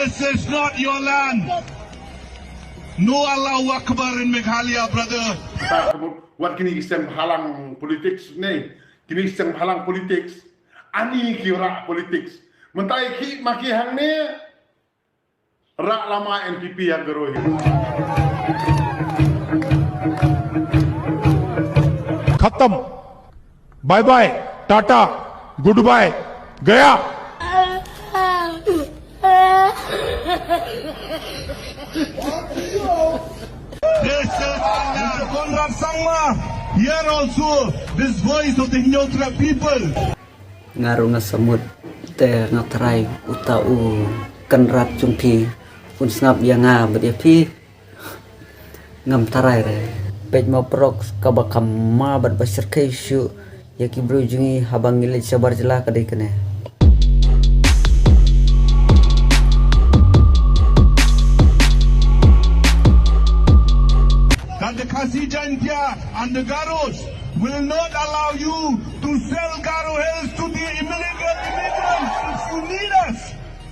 This is not your land. No Allahu Akbar in Meghalaya, brother. Wat kini iseng halang politik ni, kini iseng halang politik, ani kira politik. Mentai ki maki hang ni, rak lama NPP yang gerohi. खत्म bye bye tata goodbye गया This is Konrad Sangma. Here also, this voice of the Hinyotra people. Ngaru nga samud te nga try utau Konrad Jumpi pun ngap yang nga bedi ngam tarai re pej mau prok kabakam ma berbasir kaisu yaki brujungi habang ngilid sabar jelah kadai kene That the Khasija India and the Garos will not allow you to sell Garo Hills to the illegal immigrants. If you need us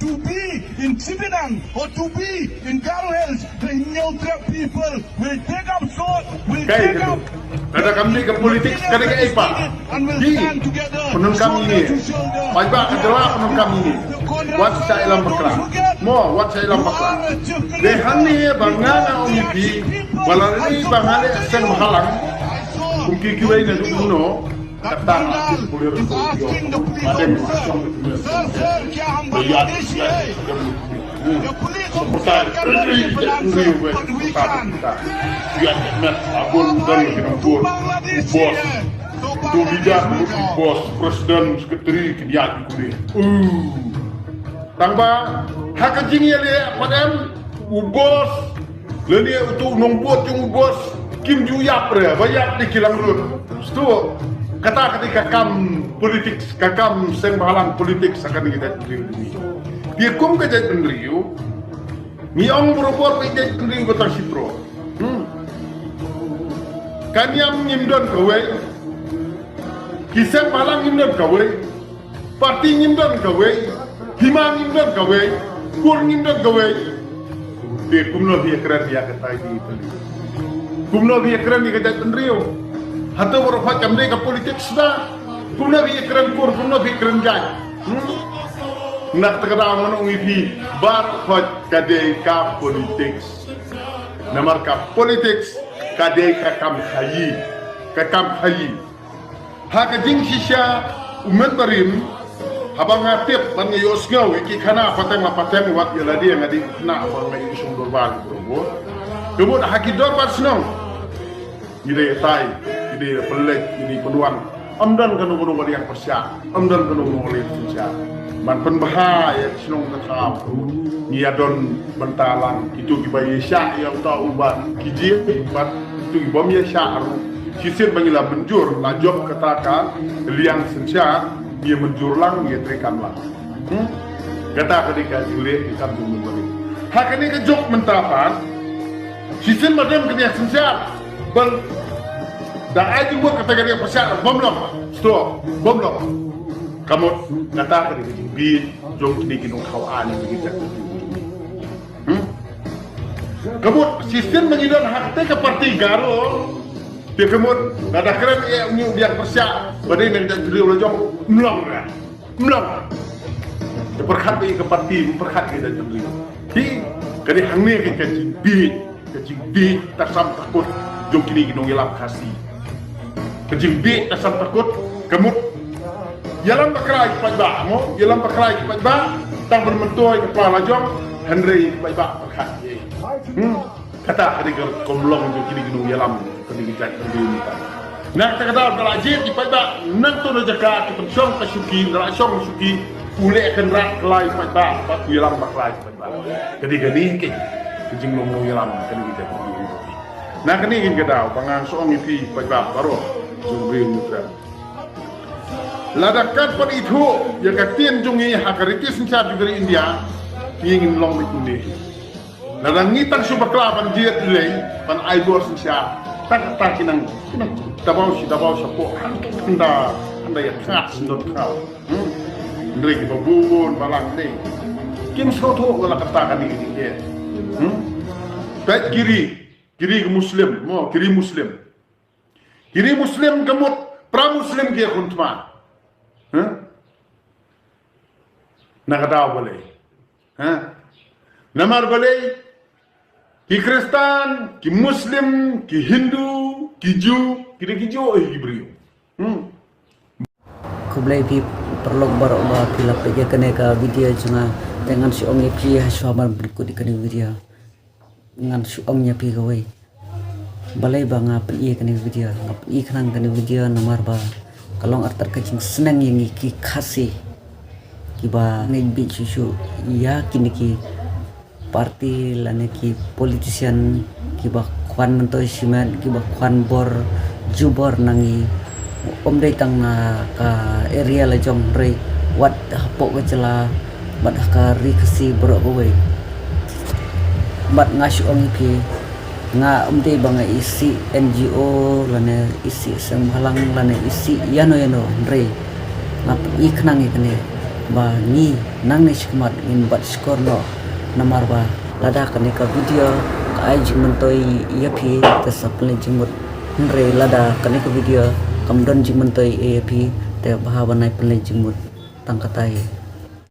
to be in Chibinang or to be in Garo Hills, the Hinyotra people will take up sword, will take up. Kada kami ke politik kada ke apa? Di penun kami ini, banyak adalah penun kami ini. Wat saya ilam bakla, mo wat saya ilam bakla. Dehani bangana omiti, balani bangale sen halang. Mungkin kita ini dulu kata kuliah Asking the police officer, sir, क्या हम बांग्लादेश है? The police officer cannot even answer, but we can. Dia net abon dan kita bos, tu lidah bos presiden sekretari dia kuliah. Tangba hak jingnya le padam ubos, leni itu nombor cung ubos Kim Juyap re, banyak di kilang rut. Stu kata ketika kam politik, kakam seng bahalang politik sakan kita riu ini. Dia kum kerja riu, miong berubah kerja riu kota Sipro. Kanyam nyimdon kawe, kisah bahalang nyimdon kawe, parti nyimdon kawe, hima nyimdon kawe, kur nyimdon kawe. Dia kumno dia keren dia kata itu. Kumno dia keren dia kerja riu. Hato berapa jam dia ke politik sudah. Kumno dia keren kur, kumno dia keren jai. Nak terkadang menunggu di bar hot kadai ka politik. Namar ka politik kadai ka kam khayi. Hak jing sisya umat barim habang atip ban yos ngau iki kana pateng wat ya ladi yang adi kena abang mai isung dorban bro. Kemudian haki dorban senang. Ide tai, ide pelek, ide penuan. Amdan kanu kanu yang persya, amdan kanu kanu persya. Man penbahaya senang tetap. Niadon bentalang itu kibai syak yang tahu ban kijir, ban itu kibam ya syak. Sisir bangila menjur, lajob katakan liang sensya dia menjur lang dia terikan lang. Kata ketika jule di kampung memberi. Hak ini kejok mentapan. Sisir madam kena sensya. Bang, dah aja buat kategori persiapan bomlong, stop, bomlong. Kamu kata ketika jumbi, jom kini kinung kawan begitu. Kamu sistem mengidan hak ke parti Garo. Dia kamu ada keren ya unyu biar persiap, badai yang jadi oleh jom melong. Dia perkat ke parti, perkat ke dan jumbi. Di kali hangnya ke jumbi tak sam takut. Jom kini ginong yalam kasih. Kejimbi asal takut kemut. Yalam bakrai pajba mo, yalam bakrai pajba tang bermentuai kepala jom Henry pajba pakat. Kata ketika komlong jom kini ginong yalam kini gijak ini kan. Nak kata belajir di pajba nang tu jaga ki pensong kasuki, rasong suki ule akan rak kelai pajba, pak yalam bakrai pajba. Ketika ni ke kejing long yalam kini gijak ini. Nah kini ingin kita pangang soong itu pajak baru jumri mutra. Ladakan pada itu yang katien jungi hakaritis sencar juga di India ingin long itu. Ladang ngitang subakla jiat ilai pan aibor sencar tak kinang tabau sapok anda ya khas sendot kau. Ndri kita bubun balang ni. kim soto wala kata kan ini ke pet kiri muslim mo kiri muslim kamut pra muslim ke kuntma nakata boleh namar boleh ki Kristen ki Muslim ki Hindu ki Jew ki Jew brio Kublai pi perlu baru pila pergi kena video cuma dengan si omnya pi hasuaman berikut di kena video dengan si omnya pi kawai balai banga pergi kena video pergi kena video nomor ba kalau artar kacing senang yang iki kasih kiba ngebi susu ya kini ki parti lane ki politician kiba kwan mentoi simen kiba kwan bor jubor nangi om dai tang na ka area la jong rei wat hapok ke cela bat ka ri kasi bro kowe bat ngasu om ki nga om dai banga isi NGO lane isi semhalang lane isi yano rei ngap iknang ikne ba ni nang ne sikmat in bat skor no namar ba lada kane ka video ka ai jingmentoi yapi tesapne jingmut rei lada kane ka video kamdon jingmentoi AAP te bahawanai penle jingmut tangkatai